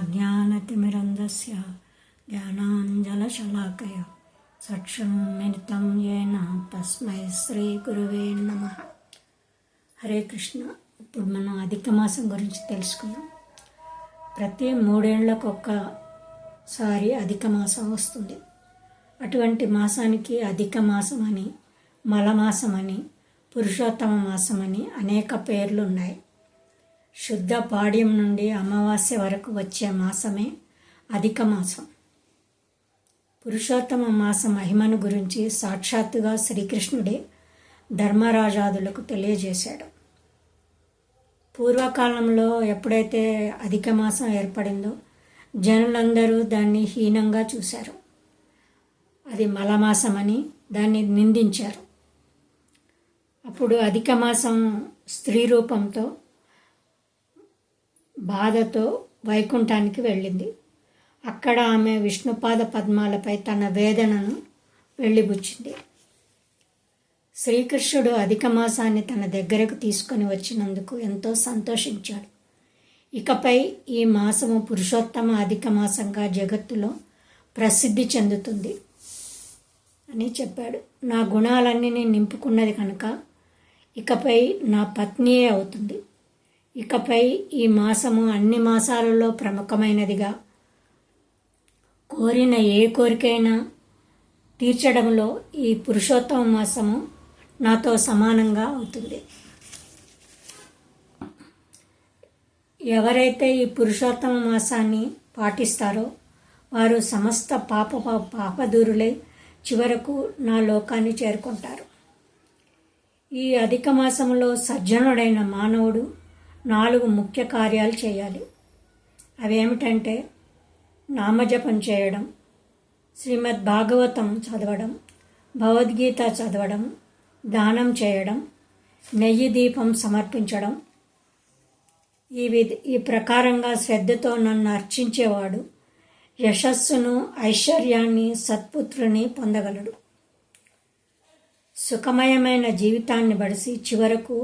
అజ్ఞానతిమిరంధస్య జ్ఞానాంజనశలాకయ చక్షురున్మిలితం యేన తస్మై శ్రీ గురువే నమః. హరే కృష్ణ. ఇప్పుడు మనం అధిక మాసం గురించి తెలుసుకుందాం. ప్రతి 3 ఏళ్లకు ఒక్కసారి అధిక మాసం వస్తుంది. అటువంటి మాసానికి అధిక మాసం అని, మలమాసం అని, పురుషోత్తమ మాసం అని అనేక పేర్లు ఉన్నాయి. శుద్ధ పాడ్యం నుండి అమావాస్య వరకు వచ్చే మాసమే అధిక మాసం. పురుషోత్తమ మాస మహిమను గురించి సాక్షాత్తుగా శ్రీకృష్ణుడే ధర్మరాజాదులకు తెలియజేశాడు. పూర్వకాలంలో ఎప్పుడైతే అధిక మాసం ఏర్పడిందో జనులందరూ దాన్ని హీనంగా చూశారు. అది మలమాసమని దాన్ని నిందించారు. అప్పుడు అధిక మాసం స్త్రీ రూపంతో బాధతో వైకుంఠానికి వెళ్ళింది. అక్కడ ఆమె విష్ణుపాద పద్మాలపై తన వేదనను వెళ్ళిబుచ్చింది. శ్రీకృష్ణుడు అధిక మాసాన్ని తన దగ్గరకు తీసుకొని వచ్చినందుకు ఎంతో సంతోషించాడు. ఇకపై ఈ మాసము పురుషోత్తమ అధిక మాసంగా జగత్తులో ప్రసిద్ధి చెందుతుంది అని చెప్పాడు. నా గుణాలన్నీ నింపుకున్నది కనుక ఇకపై నా పత్నియే అవుతుంది. ఇకపై ఈ మాసము అన్ని మాసాలలో ప్రముఖమైనదిగా, కోరిన ఏ కోరికైనా తీర్చడంలో ఈ పురుషోత్తమ మాసము నాతో సమానంగా అవుతుంది. ఎవరైతే ఈ పురుషోత్తమ మాసాన్ని పాటిస్తారో వారు సమస్త పాపదూరులై చివరకు నా లోకాన్ని చేరుకుంటారు. ఈ అధిక మాసంలో సజ్జనుడైన మానవుడు 4 ముఖ్య కార్యాలు చేయాలి. అవేమిటంటే నామజపం చేయడం, శ్రీమద్ భాగవతం చదవడం, భగవద్గీత చదవడం, దానం చేయడం, నెయ్యి దీపం సమర్పించడం. ఈ ప్రకారంగా శ్రద్ధతో నన్ను అర్చించేవాడు యశస్సును, ఐశ్వర్యాన్ని, సత్పుత్రుని పొందగలడు. సుఖమయమైన జీవితాన్ని బడిసి చివరకు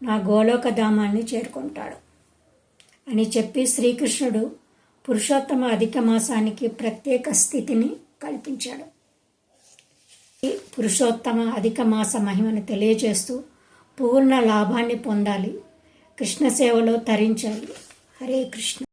నా గోలోకధామాన్ని చేరుకుంటాడు అని చెప్పి శ్రీకృష్ణుడు పురుషోత్తమ అధిక మాసానికి ప్రత్యేక స్థితిని కల్పించాడు. ఈ పురుషోత్తమ అధిక మాస మహిమను తెలియజేస్తూ పూర్ణ లాభాన్ని పొందాలి, కృష్ణ సేవలో తరించాలి. హరే కృష్ణ.